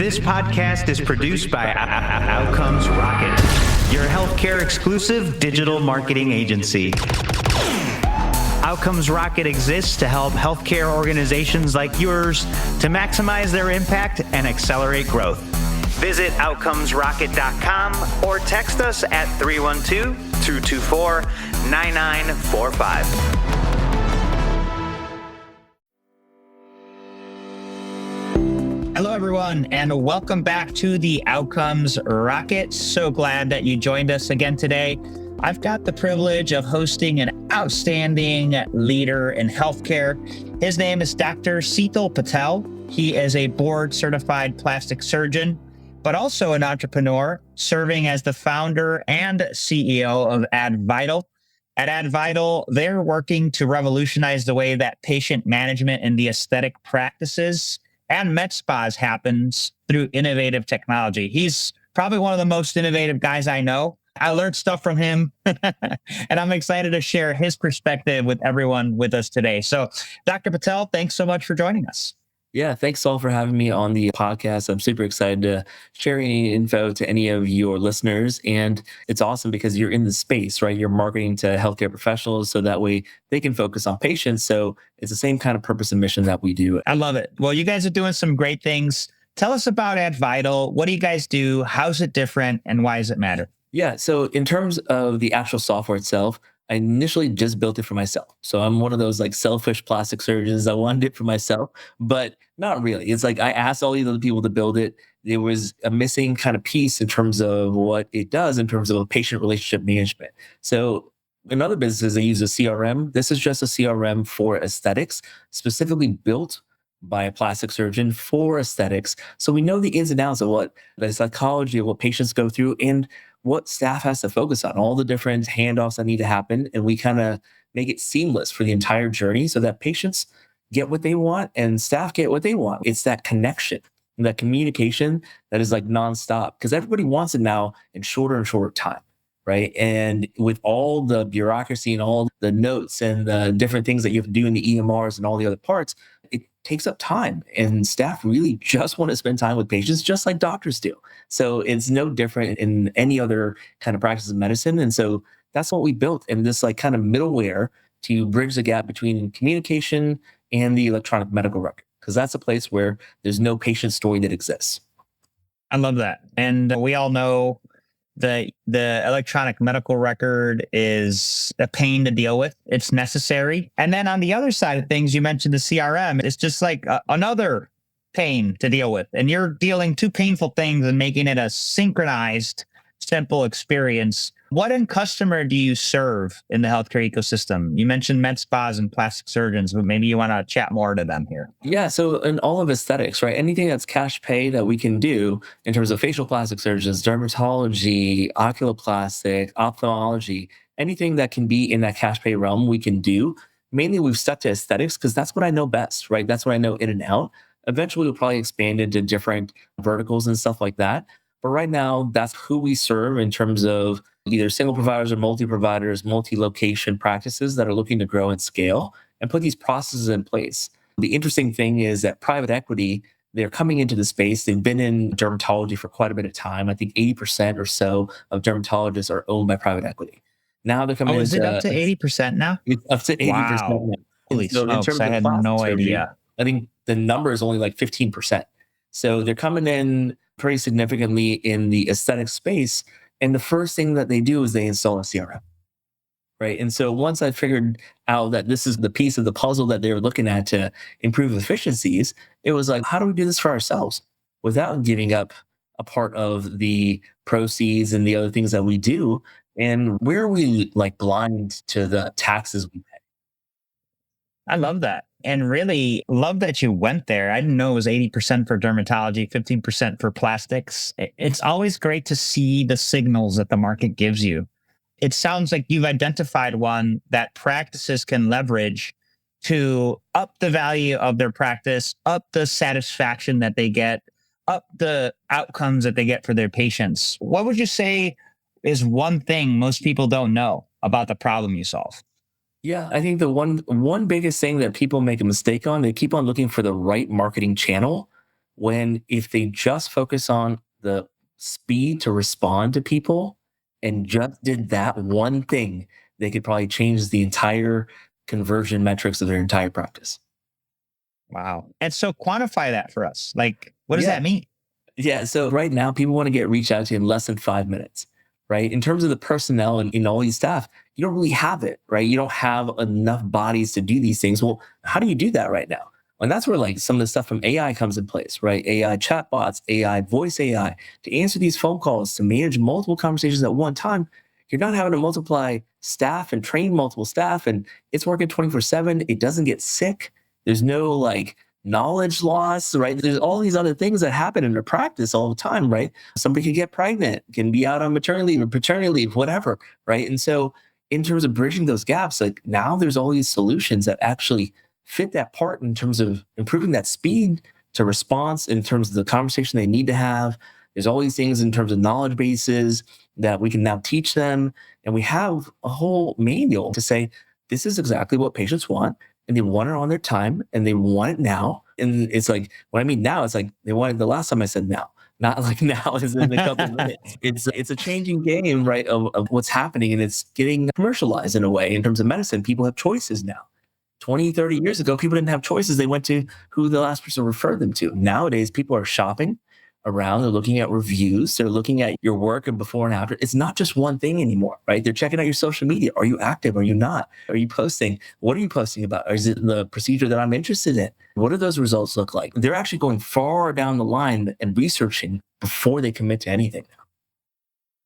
This podcast is produced by Outcomes Rocket, your healthcare exclusive digital marketing agency. Outcomes Rocket exists to help healthcare organizations like yours to maximize their impact and accelerate growth. Visit outcomesrocket.com or text us at 312-224-9945. Hello, everyone, and welcome back to the Outcomes Rocket. So glad that you joined us again today. I've got the privilege of hosting an outstanding leader in healthcare. His name is Dr. Shitel Patel. He is a board-certified plastic surgeon, but also an entrepreneur, serving as the founder and CEO of AdVital. At AdVital, they're working to revolutionize the way that patient management in the aesthetic practices and med spas happens through innovative technology. He's probably one of the most innovative guys I know. I learned stuff from him, and I'm excited to share his perspective with everyone with us today. So, Dr. Patel, thanks so much for joining us. Yeah, thanks all for having me on the podcast. I'm super excited to share any info to any of your listeners. And it's awesome because you're in the space, right? You're marketing to healthcare professionals so that way they can focus on patients. So it's the same kind of purpose and mission that we do. I love it. Well, you guys are doing some great things. Tell us about AdVital. What do you guys do? How's it different? And why does it matter? Yeah, so in terms of the actual software itself, I initially just built it for myself. So I'm one of those like selfish plastic surgeons. I wanted it for myself, but not really. It's like I asked all these other people to build it. There was a missing kind of piece in terms of what it does in terms of patient relationship management. So in other businesses, they use a CRM. This is just a CRM for aesthetics, specifically built by a plastic surgeon for aesthetics. So we know the ins and outs of what the psychology of what patients go through and what staff has to focus on, all the different handoffs that need to happen. And we kind of make it seamless for the entire journey so that patients get what they want and staff get what they want. It's that connection and that communication that is like nonstop because everybody wants it now in shorter and shorter time, right? And with all the bureaucracy and all the notes and the different things that you have to do in the EMRs and all the other parts, it takes up time and staff really just want to spend time with patients just like doctors do. So it's no different in any other kind of practice of medicine. And so that's what we built in this like kind of middleware to bridge the gap between communication and the electronic medical record, because that's a place where there's no patient story that exists. I love that. And we all know the electronic medical record is a pain to deal with. It's necessary. And then on the other side of things, you mentioned the CRM. It's just like another pain to deal with. And you're dealing two painful things and making it a synchronized, simple experience. What end customer do you serve in the healthcare ecosystem? You mentioned med spas and plastic surgeons, but maybe you want to chat more to them here. Yeah, so in all of aesthetics, right? Anything that's cash pay that we can do in terms of facial plastic surgeons, dermatology, oculoplastic, ophthalmology, anything that can be in that cash pay realm, we can do. Mainly we've stuck to aesthetics because that's what I know best, right? That's what I know in and out. Eventually we'll probably expand into different verticals and stuff like that. But right now, that's who we serve in terms of either single providers or multi-providers, multi-location practices that are looking to grow and scale and put these processes in place. The interesting thing is that private equity, they're coming into the space. They've been in dermatology for quite a bit of time. I think 80% or so of dermatologists are owned by private equity. Now they're coming is it up to 80% now? It's up to 80%. Wow. Holy smokes, I had no idea. I think the number is only like 15%. So they're coming in pretty significantly in the aesthetic space. And the first thing that they do is they install a CRM, right? And so once I figured out that this is the piece of the puzzle that they were looking at to improve efficiencies, it was like, how do we do this for ourselves without giving up a part of the proceeds and the other things that we do? And where are we like blind to the taxes we pay? I love that. And really love that you went there. I didn't know it was 80% for dermatology, 15% for plastics. It's always great to see the signals that the market gives you. It sounds like you've identified one that practices can leverage to up the value of their practice, up the satisfaction that they get, up the outcomes that they get for their patients. What would you say is one thing most people don't know about the problem you solve? Yeah, I think the one biggest thing that people make a mistake on, they keep on looking for the right marketing channel when if they just focus on the speed to respond to people and just did that one thing, they could probably change the entire conversion metrics of their entire practice. Wow. And so quantify that for us. Like, what does Yeah. that mean? Yeah. So right now, people want to get reached out to in less than 5 minutes, right? In terms of the personnel and all these staff, you don't really have it, right? You don't have enough bodies to do these things. Well, how do you do that right now? And that's where like some of the stuff from AI comes in place, right? AI chatbots, AI voice AI to answer these phone calls, to manage multiple conversations at one time. You're not having to multiply staff and train multiple staff, and it's working 24/7. It doesn't get sick. There's no like knowledge loss, right? There's all these other things that happen in their practice all the time, right? Somebody can get pregnant, can be out on maternity leave or paternity leave, whatever, right? And so, in terms of bridging those gaps, like now there's all these solutions that actually fit that part in terms of improving that speed to response, in terms of the conversation they need to have. There's all these things in terms of knowledge bases that we can now teach them. And we have a whole manual to say, this is exactly what patients want, and they want it on their time and they want it now. And it's like, what I mean now, it's like they wanted the last time I said now, not like now is in a couple of minutes. It's a changing game, right, of what's happening, and it's getting commercialized in a way. In terms of medicine, people have choices now. 20, 30 years ago, people didn't have choices. They went to who the last person referred them to. Nowadays, people are shopping around. They're looking at reviews. They're looking at your work and before and after. It's not just one thing anymore, right? They're checking out your social media. Are you active? Are you not? Are you posting? What are you posting about? Or is it the procedure that I'm interested in? What do those results look like? They're actually going far down the line and researching before they commit to anything.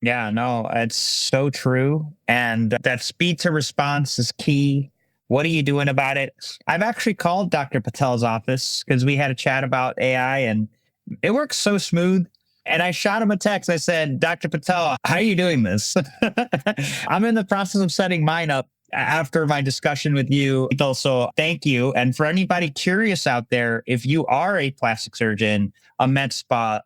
Yeah, no, it's so true. And that speed to response is key. What are you doing about it? I've actually called Dr. Patel's office because we had a chat about AI and it works so smooth. And I shot him a text. I said, Dr. Patel, how are you doing this? I'm in the process of setting mine up after my discussion with you. So thank you. And for anybody curious out there, if you are a plastic surgeon, a med spa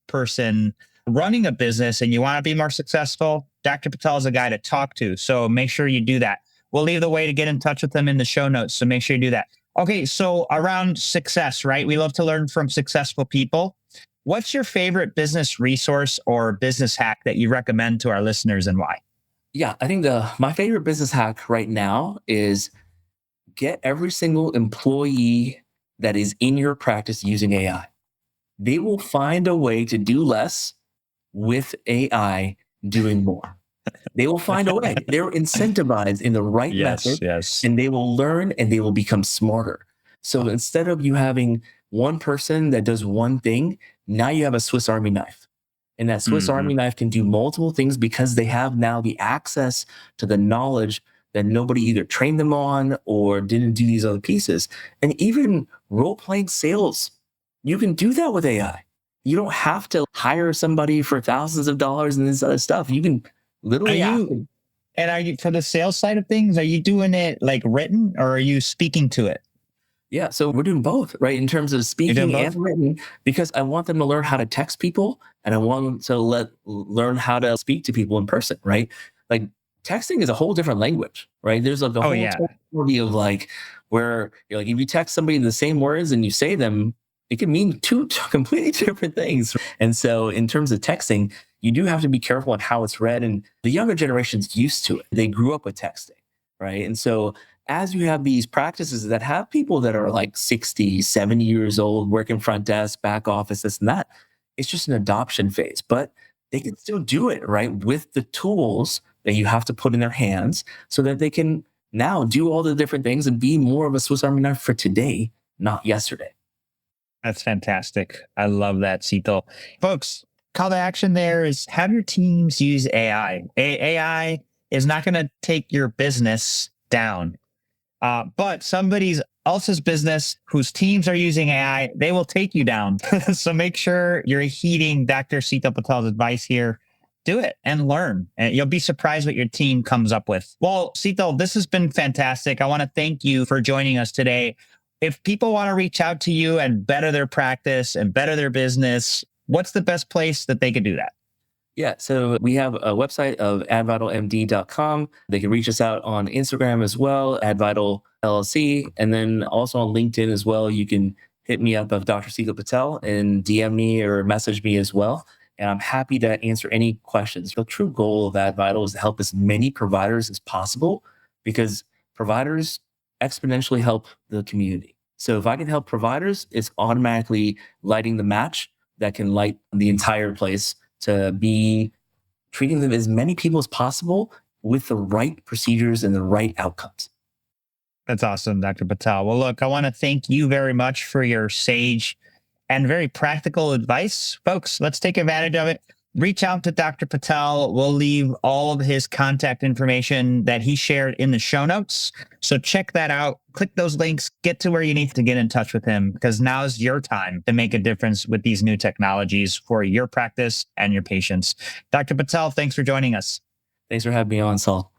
person, running a business and you want to be more successful, Dr. Patel is a guy to talk to. So make sure you do that. We'll leave the way to get in touch with them in the show notes. So make sure you do that. Okay. So around success, right? We love to learn from successful people. What's your favorite business resource or business hack that you recommend to our listeners and why? Yeah, I think the my favorite business hack right now is get every single employee that is in your practice using AI. They will find a way to do less with AI doing more. They will find a way. They're incentivized in the right Yes, method, yes. and they will learn and they will become smarter. So instead of you having one person that does one thing, now you have a Swiss Army knife. And that Swiss Mhm. Army knife can do multiple things because they have now the access to the knowledge that nobody either trained them on or didn't do these other pieces. And even role playing sales, you can do that with AI. You don't have to hire somebody for thousands of dollars and this other stuff. You can Are literally ask you, them. and are you, for the sales side of things, are you doing it like written or are you speaking to it? Yeah, so we're doing both, right? In terms of You're doing speaking and both? written, because I want them to learn how to text people and I want them to learn how to speak to people in person, right? Like texting is a whole different language, right? There's like a Oh, whole yeah. tonality of like where you're like if you text somebody the same words and you say them, it can mean two completely different things. And so in terms of texting, you do have to be careful on how it's read. And the younger generation's used to it. They grew up with texting, right? And so as you have these practices that have people that are like 60, 70 years old, working front desk, back office, this and that, it's just an adoption phase. But they can still do it, right? With the tools that you have to put in their hands so that they can now do all the different things and be more of a Swiss Army knife for today, not yesterday. That's fantastic. I love that, Sito. Folks, call to action there is have your teams use AI. AI is not going to take your business down. But somebody else's business whose teams are using AI, they will take you down. So make sure you're heeding Dr. Sita Patel's advice here. Do it and learn. And you'll be surprised what your team comes up with. Well, Sito, this has been fantastic. I want to thank you for joining us today. If people want to reach out to you and better their practice and better their business, what's the best place that they could do that? Yeah, so we have a website of advitalemd.com. They can reach us out on Instagram as well, advital LLC, and then also on LinkedIn as well. You can hit me up of Dr. Shitel Patel and DM me or message me as well. And I'm happy to answer any questions. The true goal of AdVital is to help as many providers as possible because providers exponentially help the community. So if I can help providers, it's automatically lighting the match that can light the entire place to be treating them as many people as possible with the right procedures and the right outcomes. That's awesome, Dr. Patel. Well, look, I want to thank you very much for your sage and very practical advice. Folks, let's take advantage of it. Reach out to Dr. Patel. We'll leave all of his contact information that he shared in the show notes. So check that out. Click those links, get to where you need to get in touch with him because now's your time to make a difference with these new technologies for your practice and your patients. Dr. Patel, thanks for joining us. Thanks for having me on, Saul.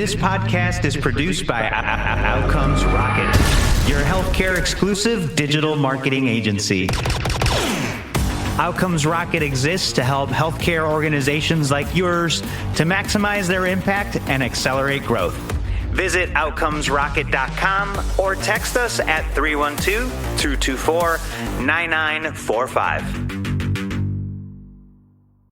This podcast is produced by Outcomes Rocket, your healthcare exclusive digital marketing agency. Outcomes Rocket exists to help healthcare organizations like yours to maximize their impact and accelerate growth. Visit outcomesrocket.com or text us at 312-224-9945.